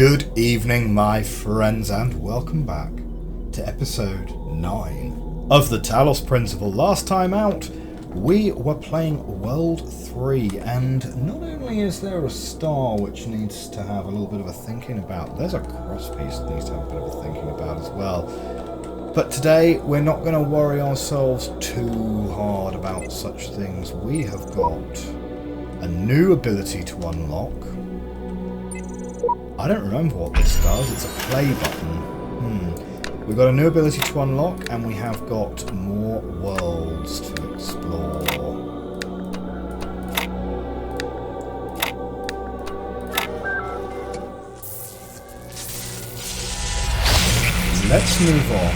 Good evening, my friends, and welcome back to episode 9 of the Talos Principle. Last time out, we were playing World 3, and not only is there a star which needs to have a little bit of a thinking about, there's a cross piece that needs to have a bit of a thinking about as well. But today, we're not going to worry ourselves too hard about such things. We have got a new ability to unlock. I don't remember what this does. It's a play button. We've got a new ability to unlock, and we have got more worlds to explore. Let's move on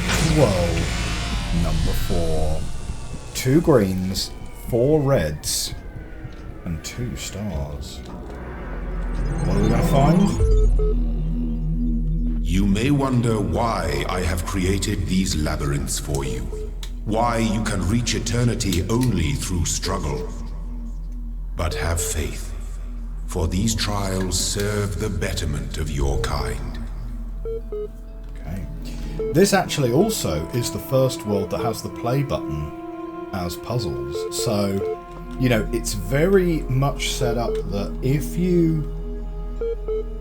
to world number 4. 2 greens, 4 reds, and 2 stars. What are we going to find? You may wonder why I have created these labyrinths for you. Why you can reach eternity only through struggle. But have faith, for these trials serve the betterment of your kind. Okay. This actually also is the first world that has the play button as puzzles. So, you know, it's very much set up that if you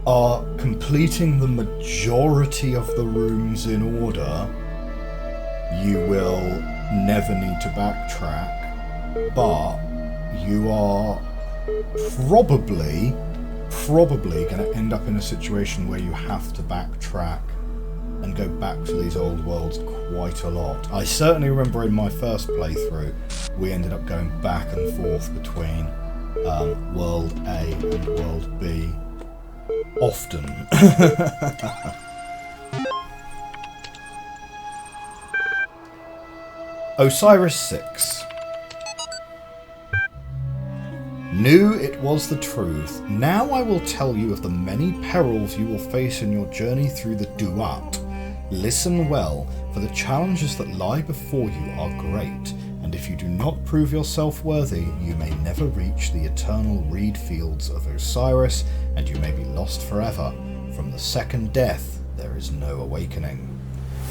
are completing the majority of the rooms in order, you will never need to backtrack, but you are probably going to end up in a situation where you have to backtrack and go back to these old worlds quite a lot. I certainly remember in my first playthrough, we ended up going back and forth between World A and World B. Often. Osiris 6. Knew it was the truth. Now I will tell you of the many perils you will face in your journey through the Duat. Listen well, for the challenges that lie before you are great, and if you do not prove yourself worthy, you may never reach the eternal reed fields of Osiris, and you may be lost forever. From the second death, there is no awakening.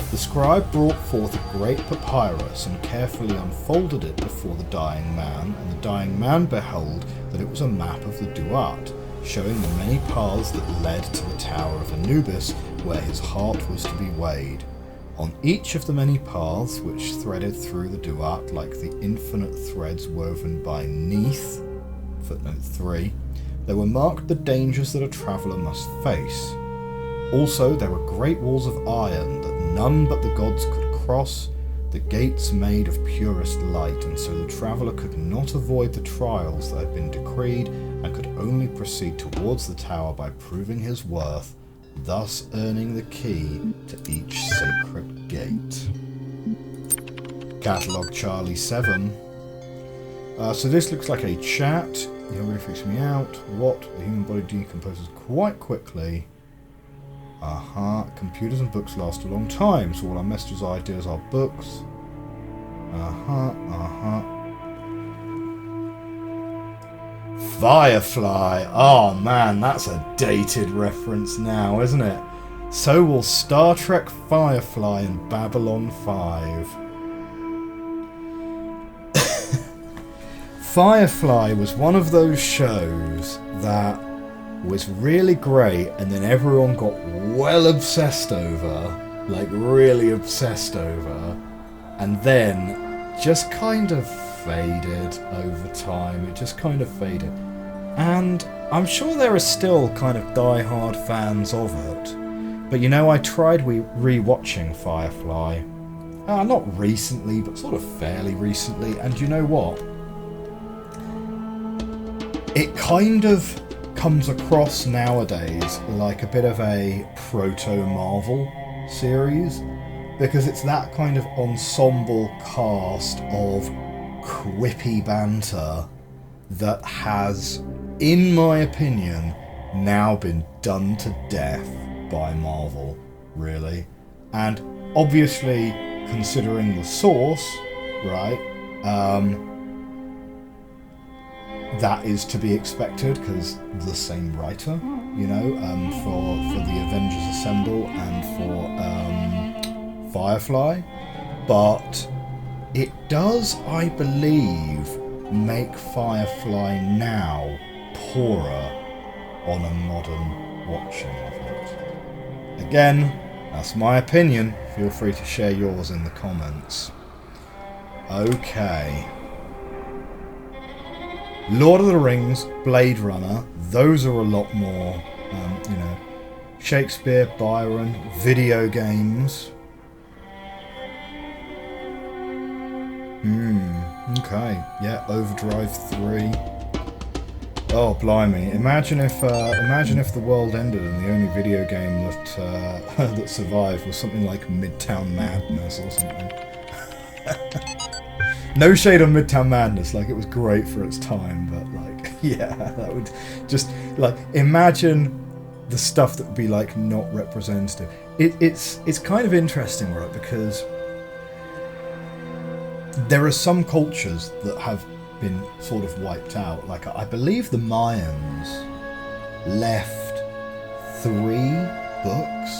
The scribe brought forth a great papyrus and carefully unfolded it before the dying man, and the dying man beheld that it was a map of the Duat, showing the many paths that led to the Tower of Anubis, where his heart was to be weighed. On each of the many paths which threaded through the Duat like the infinite threads woven by Neith, footnote 3, there were marked the dangers that a traveller must face. Also there were great walls of iron that none but the gods could cross, the gates made of purest light, and so the traveller could not avoid the trials that had been decreed, and could only proceed towards the tower by proving his worth, thus earning the key to each sacred gate. Catalog Charlie 7. So this looks like a chat. You're really fixing me out. What? The human body decomposes quite quickly. Computers and books last a long time, so all our messages, ideas are books. Firefly. Oh man, that's a dated reference now, isn't it? So will Star Trek Firefly and Babylon 5. Firefly was one of those shows that was really great, and then everyone got well obsessed over, like really obsessed over, and then just kind of faded over time. It just kind of faded. And I'm sure there are still kind of die-hard fans of it. But you know, I tried re-watching Firefly. Not recently, but sort of fairly recently. And you know what? It kind of comes across nowadays like a bit of a proto-Marvel series. Because it's that kind of ensemble cast of quippy banter that has, in my opinion, now been done to death by Marvel, really. And obviously, considering the source, right, that is to be expected, because the same writer, you know, for Avengers Assemble and for Firefly, but it does, I believe, make Firefly now poorer on a modern watching of it. Again, that's my opinion. Feel free to share yours in the comments. Okay. Lord of the Rings, Blade Runner, those are a lot more, you know, Shakespeare, Byron, video games. Okay, yeah, Overdrive 3. Oh, blimey! Imagine if the world ended and the only video game that that survived was something like Midtown Madness or something. No shade on Midtown Madness, like it was great for its time, but like, yeah, that would just like imagine the stuff that would be like not representative. It's kind of interesting, right? Because there are some cultures that have been sort of wiped out. Like I believe the Mayans left 3 books,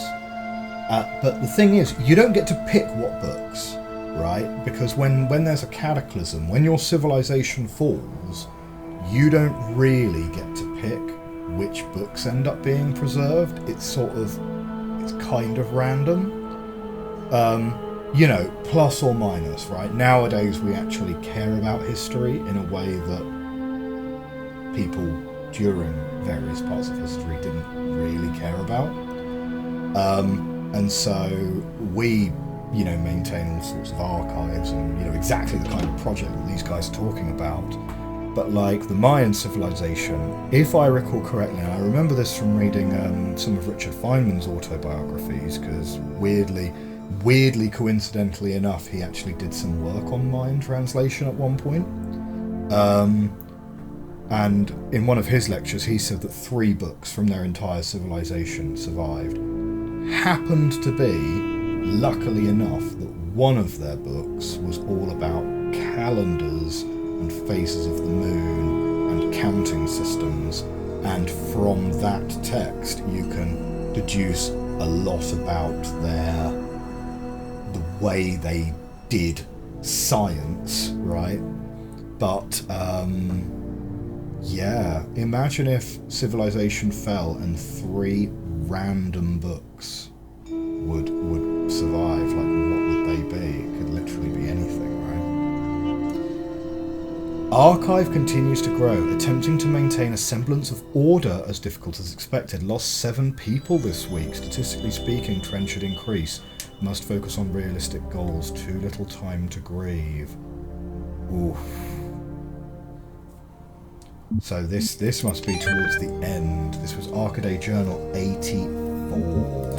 but the thing is, you don't get to pick what books, right? Because when there's a cataclysm, when your civilization falls, you don't really get to pick which books end up being preserved. It's kind of random. You know, plus or minus, right? Nowadays we actually care about history in a way that people during various parts of history didn't really care about. And so we, you know, maintain all sorts of archives and, you know, exactly the kind of project that these guys are talking about. But like the Mayan civilization, if I recall correctly, and I remember this from reading some of Richard Feynman's autobiographies, because weirdly, coincidentally enough, he actually did some work on Mayan translation at one point. And in one of his lectures, he said that 3 books from their entire civilization survived. Happened to be, luckily enough, that one of their books was all about calendars and phases of the moon and counting systems. And from that text, you can deduce a lot about the way they did science, right? But yeah, imagine if civilization fell and 3 random books would survive. Like, what would they be? It could literally be anything, right? Archive continues to grow, attempting to maintain a semblance of order as difficult as expected. Lost 7 people this week. Statistically speaking, trend should increase. Must focus on realistic goals. Too little time to grieve. Oof. So this must be towards the end. This was Arcaday Journal 84.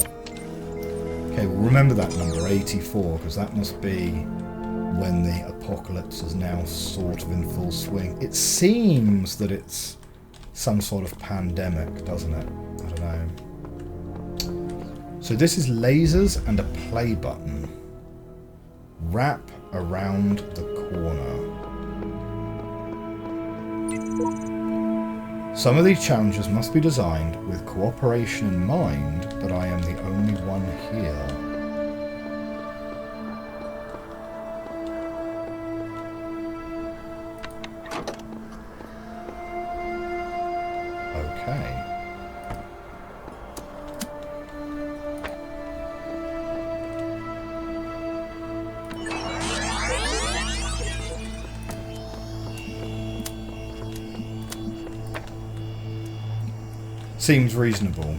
Okay, well remember that number, 84, because that must be when the apocalypse is now sort of in full swing. It seems that it's some sort of pandemic, doesn't it? I don't know. So this is lasers and a play button. Wrap around the corner. Some of these challenges must be designed with cooperation in mind, but I am the only one here. Okay. Seems reasonable.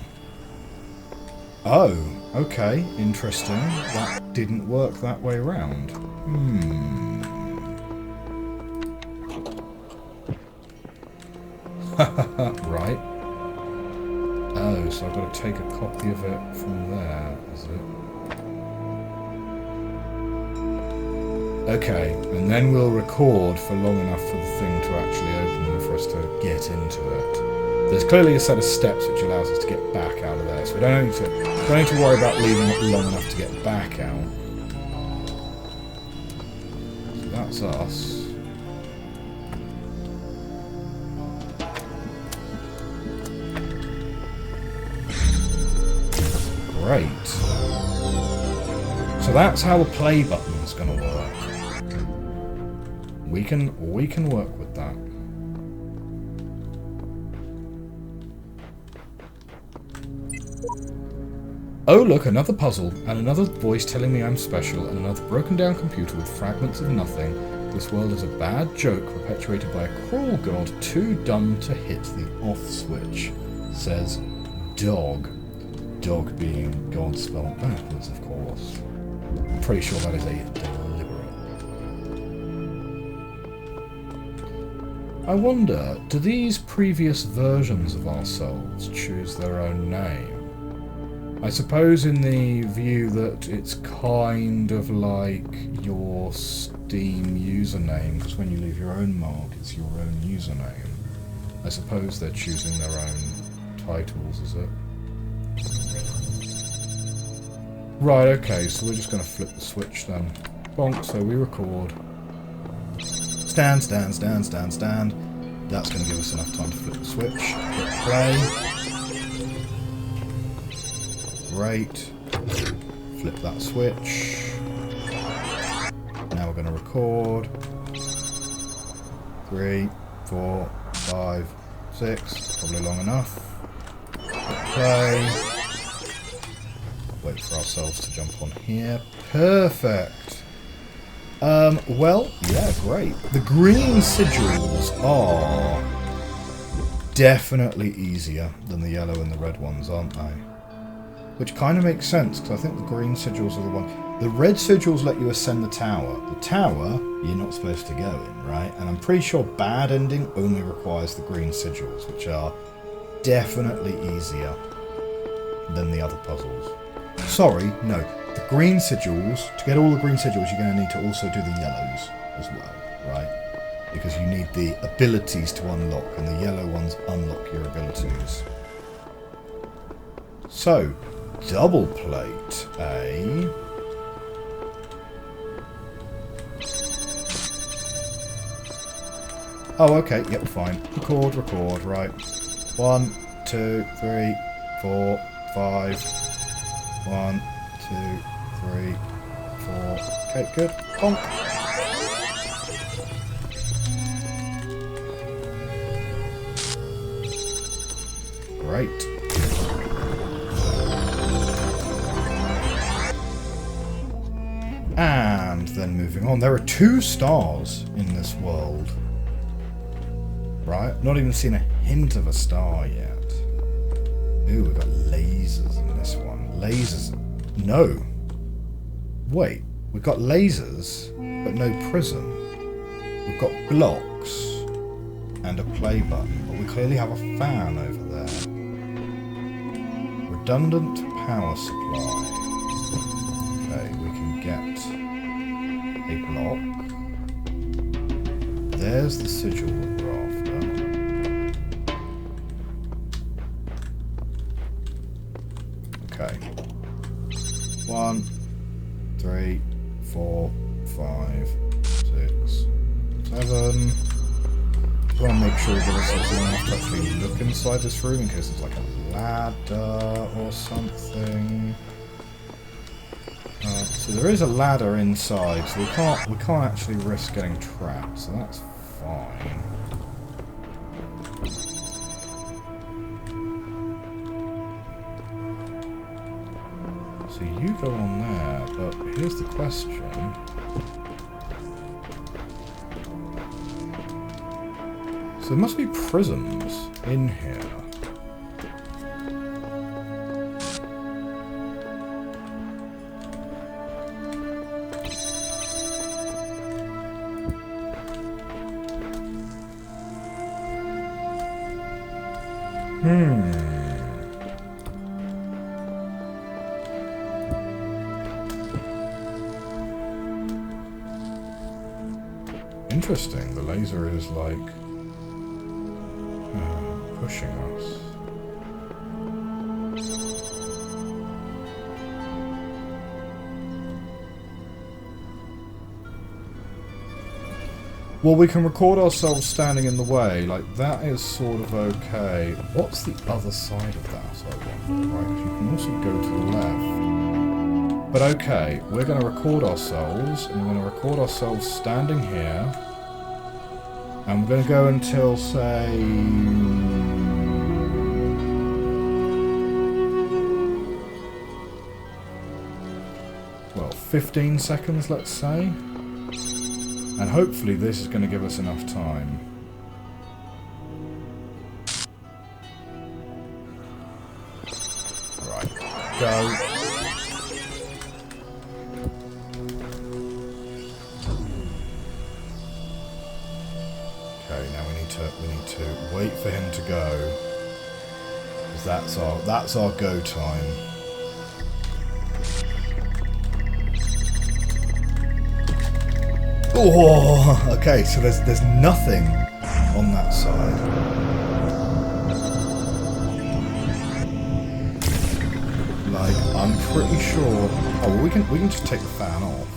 Oh, okay, interesting. That didn't work that way around. Right. Oh, so I've got to take a copy of it from there, is it? Okay, and then we'll record for long enough for the thing to actually open and for us to get into it. There's clearly a set of steps which allows us to get back out of there, so we don't need to worry about leaving it long enough to get back out. So that's us. Great. So that's how the play button's going to work. We can work with that. Oh look, another puzzle, and another voice telling me I'm special, and another broken down computer with fragments of nothing. This world is a bad joke perpetuated by a cruel god too dumb to hit the off switch, says Dog. Dog being God spelled backwards, of course. I'm pretty sure that is a deliberate. I wonder, do these previous versions of ourselves choose their own name? I suppose in the view that it's kind of like your Steam username, because when you leave your own mark, it's your own username. I suppose they're choosing their own titles, is it? Right, okay, so we're just going to flip the switch then. Bonk, so we record. Stand, stand, stand, stand, stand. That's going to give us enough time to flip the switch. Hit play. Great. Flip that switch. Now we're going to record. 3, 4, 5, 6. Probably long enough. Hit play. Wait for ourselves to jump on here. Perfect. Well, yeah, great. The green sigils are definitely easier than the yellow and the red ones, aren't they? Which kind of makes sense, because I think the green sigils are the one. The red sigils let you ascend the tower. The tower, you're not supposed to go in, right? And I'm pretty sure bad ending only requires the green sigils, which are definitely easier than the other puzzles. Sorry, no. The green sigils, to get all the green sigils, you're going to need to also do the yellows as well, right? Because you need the abilities to unlock, and the yellow ones unlock your abilities. So, double plate, eh? Oh, okay, yep, fine. Record, right. 1, 2, 3, 4, 5. 1, 2, 3, 4. Okay, good. Bonk. Great. And then moving on, there are 2 stars in this world. Right? Not even seen a hint of a star yet. Ooh, we've got lasers in this one. Lasers. No. Wait. We've got lasers, but no prism. We've got blocks and a play button, but we clearly have a fan over there. Redundant power supply. Okay, we can get a block. There's the sigil that we're after. Okay. 1, 3, 4, 5, 6, 7. Just want to make sure that it's long enough to actually look inside this room in case there's like a ladder or something. So there is a ladder inside, so we can't actually risk getting trapped, so that's fine. So you go on there, but here's the question. So there must be prisms in here. Interesting, the laser is like pushing us. Well, we can record ourselves standing in the way. Like, that is sort of okay. What's the other side of that, I wonder? Right, you can also go to the left. But okay, we're going to record ourselves, and we're going to record ourselves standing here. And we're going to go until, say... well, 15 seconds, let's say. And hopefully this is going to give us enough time. Right, go. Okay, now we need to wait for him to go. Because that's our go time. Oh, okay, so there's nothing on that side. Like, I'm pretty sure. Oh, well, we can just take the fan off.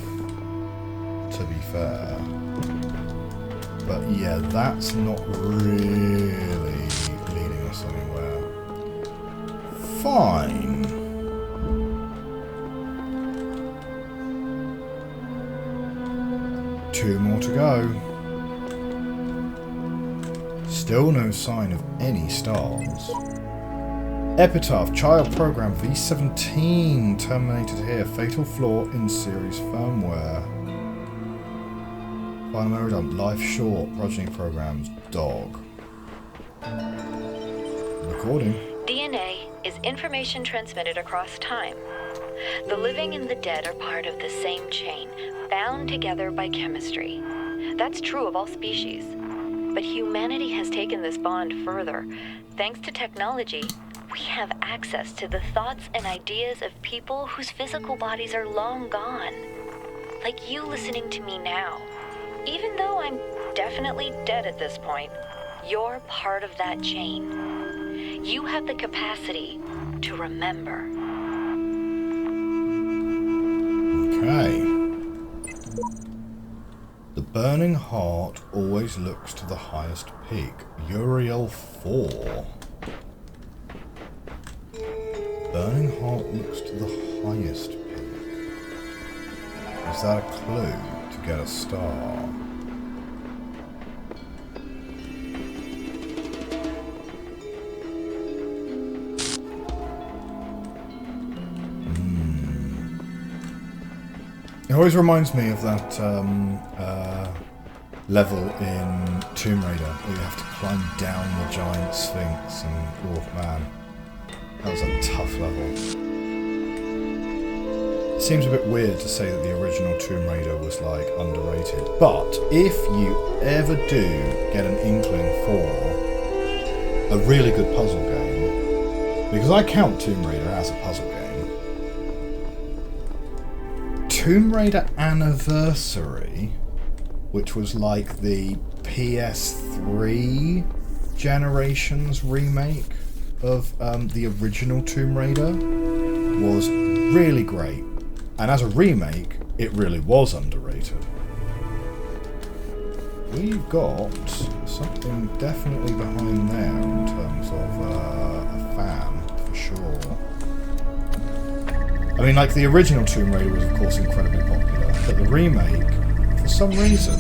To be fair, but yeah, that's not really leading us anywhere. Fine. Two more to go. Still no sign of any stars. Epitaph, child program V17 terminated here. Fatal flaw in series firmware. Final memory dump, life short, progeny programs, dog. Recording. DNA is information transmitted across time. The living and the dead are part of the same chain, bound together by chemistry. That's true of all species. But humanity has taken this bond further. Thanks to technology, we have access to the thoughts and ideas of people whose physical bodies are long gone. Like you listening to me now. Even though I'm definitely dead at this point, you're part of that chain. You have the capacity to remember. Okay. The burning heart always looks to the highest peak. Uriel 4. Burning heart looks to the highest peak. Is that a clue to get a star? It always reminds me of that level in Tomb Raider where you have to climb down the giant sphinx and, oh man, that was a tough level. It seems a bit weird to say that the original Tomb Raider was like underrated, but if you ever do get an inkling for a really good puzzle game, because I count Tomb Raider as a puzzle game, Tomb Raider Anniversary, which was like the PS3 generation's remake of the original Tomb Raider, was really great. And as a remake, it really was underrated. We've got something definitely behind there in terms of a fan, for sure. I mean, like, the original Tomb Raider was, of course, incredibly popular, but the remake, for some reason,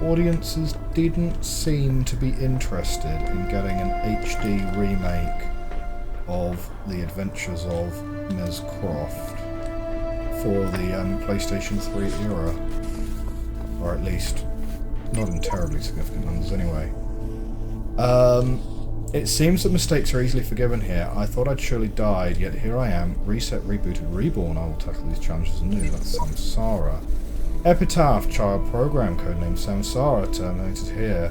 audiences didn't seem to be interested in getting an HD remake of The Adventures of Ms. Croft for the PlayStation 3 era. Or at least, not in terribly significant numbers anyway. It seems that mistakes are easily forgiven here. I thought I'd surely died, yet here I am. Reset, rebooted, reborn. I will tackle these challenges anew. That's Samsara. Epitaph, child program, codenamed Samsara, terminated here.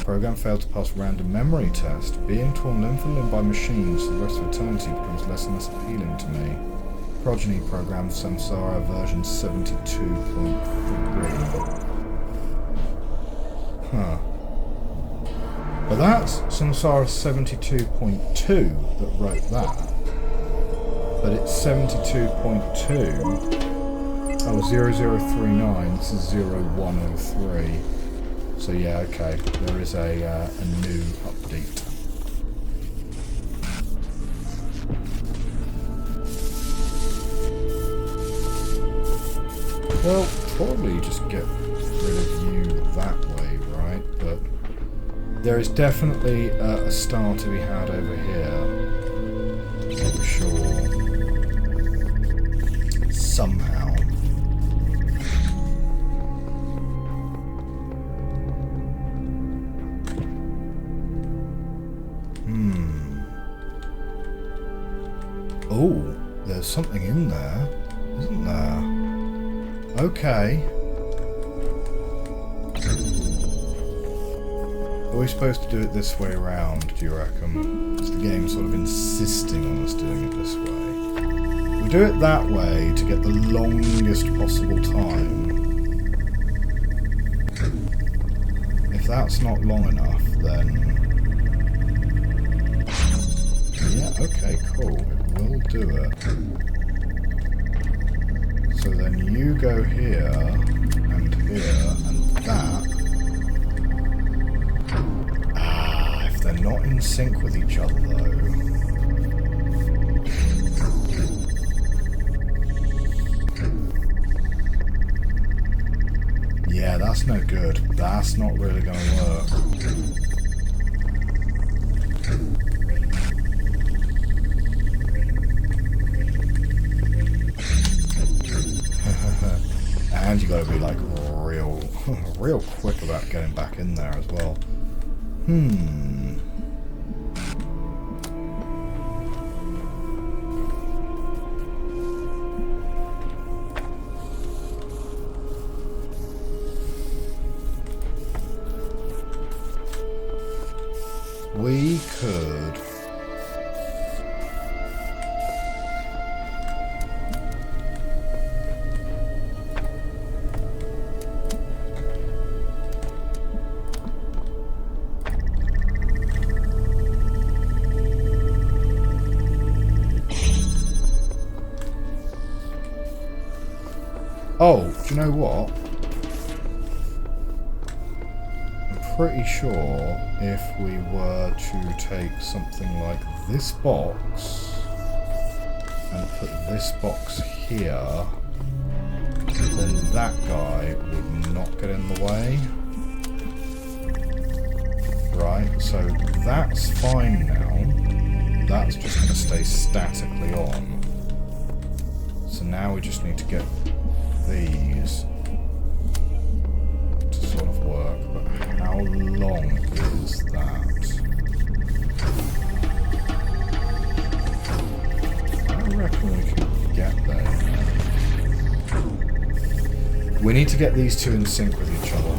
Program failed to pass random memory test. Being torn limb from limb by machines for the rest of eternity becomes less and less appealing to me. Progeny program Samsara version 72.3. Huh. But that's Samsara 72.2 that wrote that. But it's 72.2. Oh, 0039. This is 0103. So yeah, okay. There is a new update. Well, probably just get rid of you that way, right? But there is definitely a star to be had over here. For sure. Somehow. Oh, there's something in there, isn't there? Okay. Are we supposed to do it this way around, do you reckon? Is the game sort of insisting on us doing it this way? We do it that way to get the longest possible time. If that's not long enough, then... Yeah, okay, cool. We'll do it. So then you go here, and here, and that. Ah, if they're not in sync with each other, though. Yeah, that's no good. That's not really going to work. And you got to be like real quick about getting back in there as well. We could... Oh, do you know what? I'm pretty sure if we were to take something like this box and put this box here, then that guy would not get in the way. Right, so that's fine now. That's just going to stay statically on. So now we just need to get these to sort of work, but how long is that? I reckon we can get there. We need to get these two in sync with each other.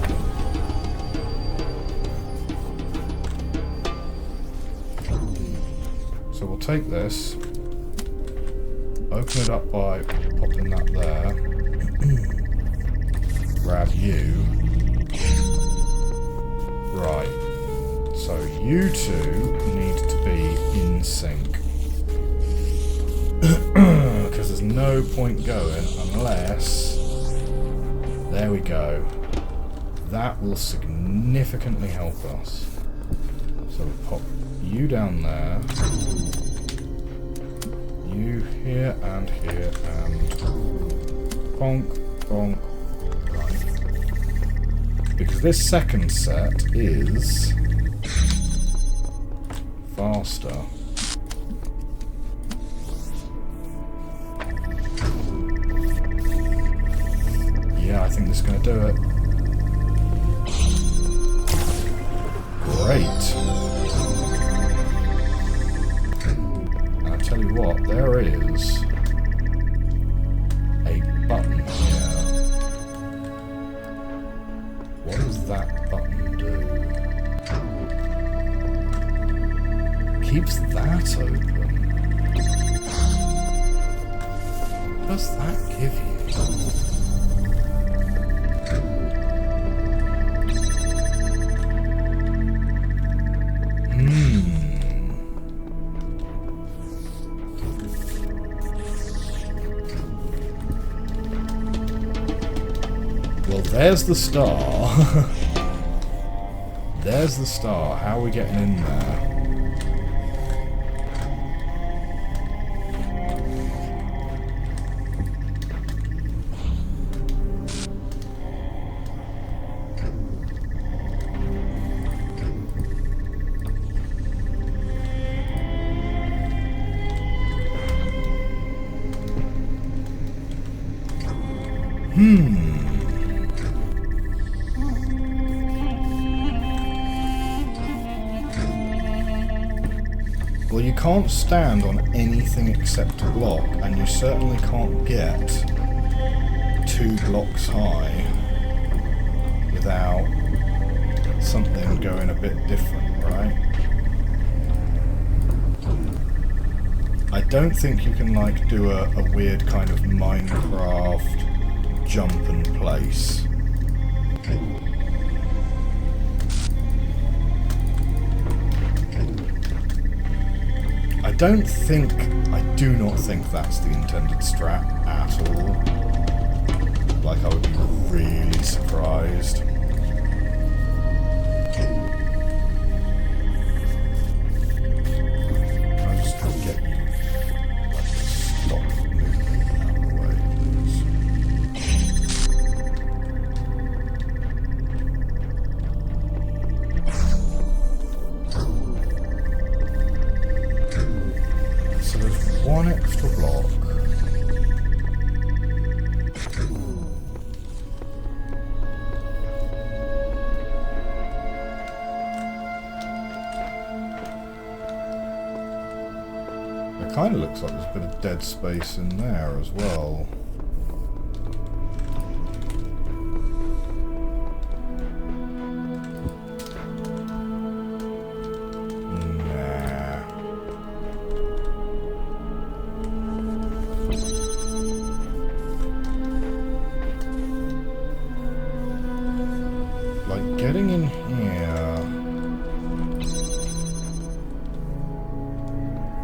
So we'll take this, open it up by popping that there. Grab you. Right. So you two need to be in sync. Because there's no point going unless... There we go. That will significantly help us. So we pop you down there. You here and here and... Bonk, bonk. Because this second set is faster. Yeah, I think this is going to do it. Great. And I tell you what, there is a button here. What does that button do? Keeps that open. What does that give you? There's the star. There's the star. How are we getting in there? Well, you can't stand on anything except a block, and you certainly can't get 2 blocks high without something going a bit different, right? I don't think you can, like, do a weird kind of Minecraft jump and place. I do not think that's the intended strat at all. Like, I would be really surprised. I'll just try to get you, like, to stop moving out of the way, So there's 1 extra block. It kind of looks like there's a bit of dead space in there as well. Like, getting in here...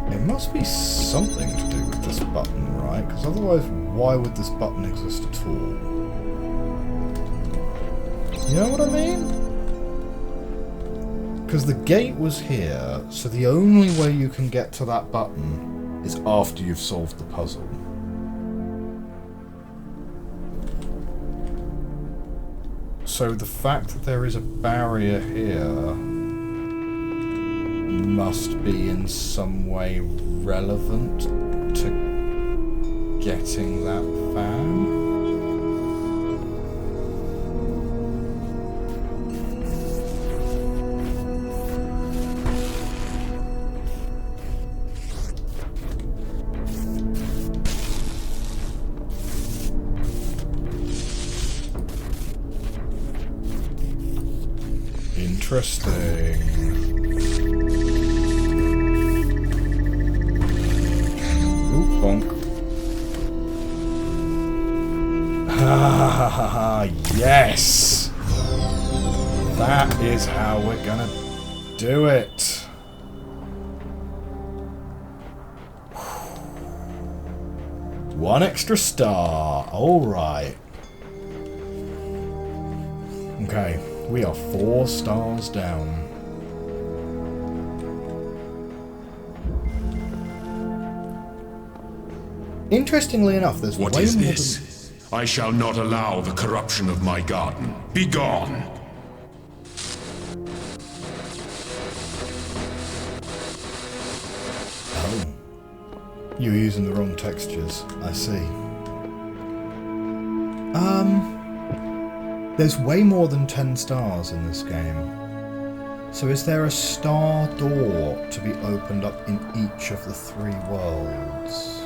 It must be something to do with this button, right? Because otherwise, why would this button exist at all? You know what I mean? Because the gate was here, so the only way you can get to that button is after you've solved the puzzle. So the fact that there is a barrier here must be in some way relevant to getting that fan. Interesting. Ooh, bonk. Ha ha ha ha, yes! That is how we're gonna do it. One extra star. Alright. Okay. We are 4 stars down. Interestingly enough, there's What way is more this? I shall not allow the corruption of my garden. Be gone! Oh. You're using the wrong textures. I see. There's way more than 10 stars in this game. So is there a star door to be opened up in each of the 3 worlds?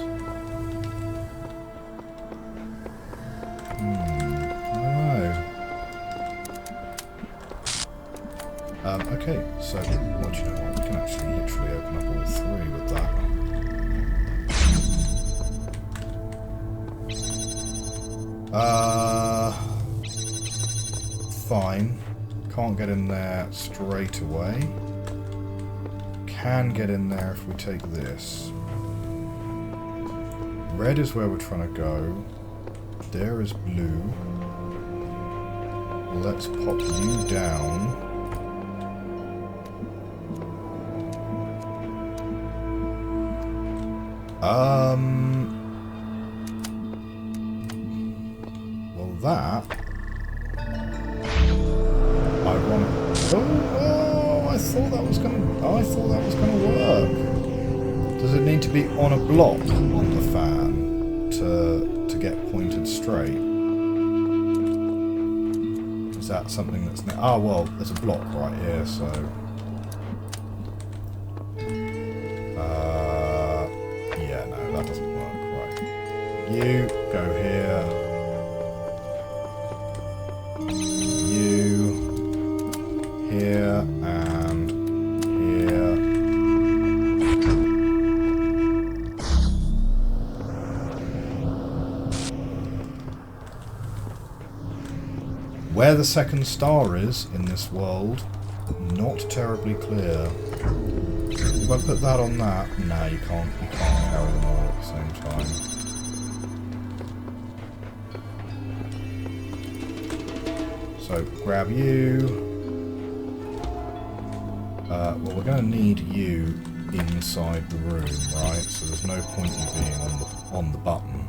I don't know. Okay, so, what do you know what? We can actually literally open up all 3 with that. Fine. Can't get in there straight away. Can get in there if we take this. Red is where we're trying to go. There is blue. let's pop you down. Well, that I want. Oh, I thought that was gonna. I thought that was gonna work. Does it need to be on a block on the fan to get pointed straight? Is that something that's... Oh, well, there's a block right here, so... yeah, no, that doesn't work, right. You, go here. You, here, and here. Where the second star is in this world, not terribly clear. If I put that on that, no, you can't carry them all at the same time. So grab you. Well, we're going to need you inside the room, right? So there's no point in being on the button.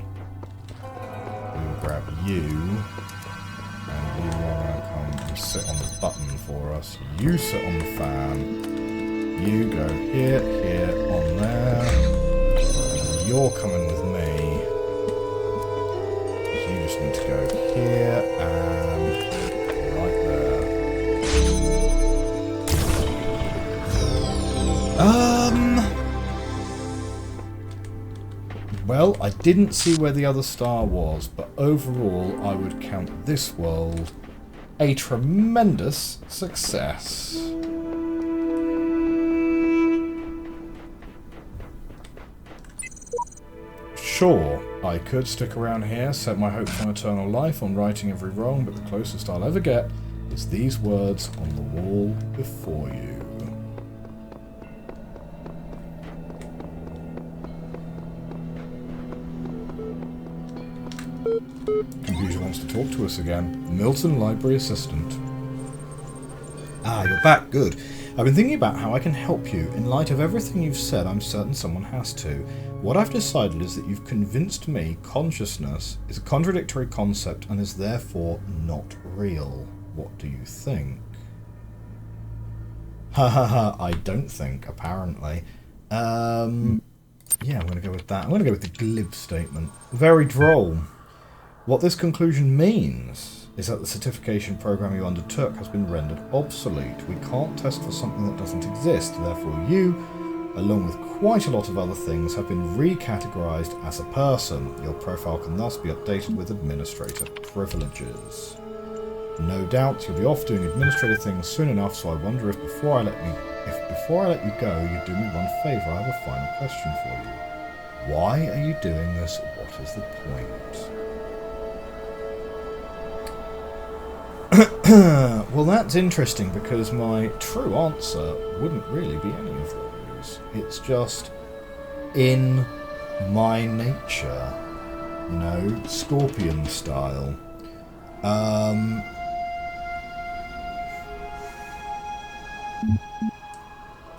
We'll grab you. And you are going to come and sit on the button for us. You sit on the fan. You go here, here, on there. And you're coming with me. You just need to go here and right there. Well, I didn't see where the other star was, but overall I would count this world a tremendous success. Sure, I could stick around here, set my hopes on eternal life, on righting every wrong, but the closest I'll ever get is these words on the wall before you. Computer wants to talk to us again. Milton, library assistant. Ah, you're back. Good. I've been thinking about how I can help you. In light of everything you've said, I'm certain someone has to. What I've decided is that you've convinced me consciousness is a contradictory concept and is therefore not real. What do you think? Ha ha ha, I don't think, apparently. Yeah, I'm going to go with that. I'm going to go with the glib statement. Very droll. What this conclusion means is that the certification program you undertook has been rendered obsolete. We can't test for something that doesn't exist. Therefore you, along with quite a lot of other things, have been recategorized as a person. Your profile can thus be updated with administrator privileges. No doubt you'll be off doing administrative things soon enough, so I wonder if before I let you go, you'd do me one favour. I have a final question for you. Why are you doing this? What is the point? Well, that's interesting because my true answer wouldn't really be any of those. It's just in my nature, you know, Scorpion style.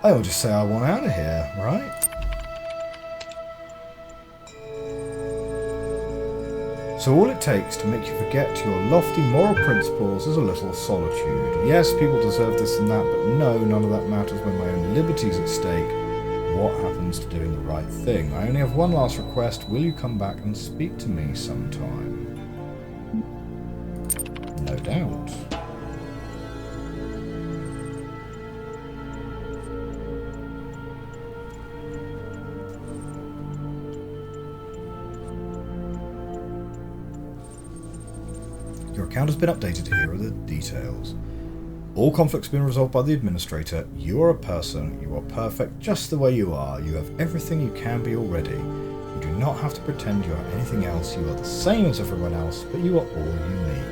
I will just say I want out of here, right? So all it takes to make you forget your lofty moral principles is a little solitude. Yes, people deserve this and that, but no, none of that matters when my own liberty's at stake. What happens to doing the right thing? I only have one last request. Will you come back and speak to me sometime? No doubt. Your account has been updated. Here are the details. All conflicts have been resolved by the administrator. You are a person. You are perfect just the way you are. You have everything you can be already. You do not have to pretend you are anything else. You are the same as everyone else, but you are all unique.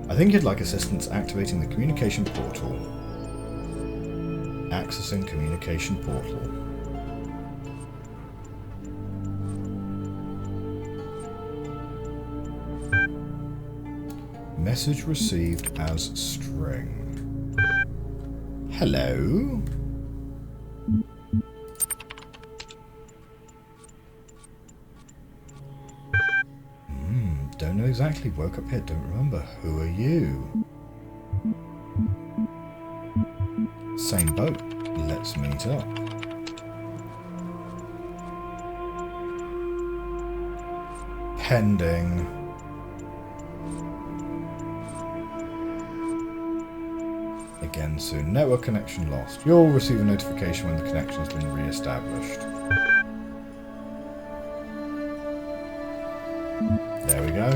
I think you'd like assistance activating the communication portal. Accessing communication portal. Message received as string. Hello? Don't know exactly. Woke up here, don't remember. Who are you? Same boat. Let's meet up. Pending. Again soon. Network connection lost. You'll receive a notification when the connection has been re-established. There we go.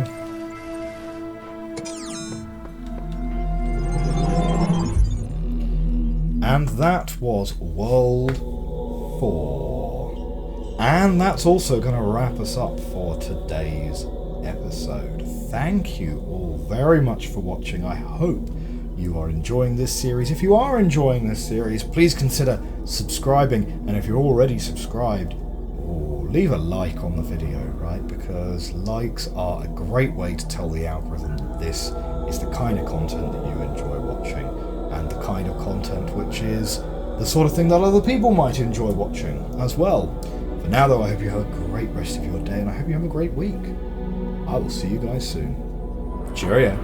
And that was World 4. And that's also going to wrap us up for today's episode. Thank you all very much for watching. I hope you are enjoying this series. If you are enjoying this series, please consider subscribing. And if you're already subscribed, leave a like on the video, right? Because likes are a great way to tell the algorithm that this is the kind of content that you enjoy watching, and the kind of content which is the sort of thing that other people might enjoy watching as well. For now though, I hope you have a great rest of your day, and I hope you have a great week. I will see you guys soon. Cheerio.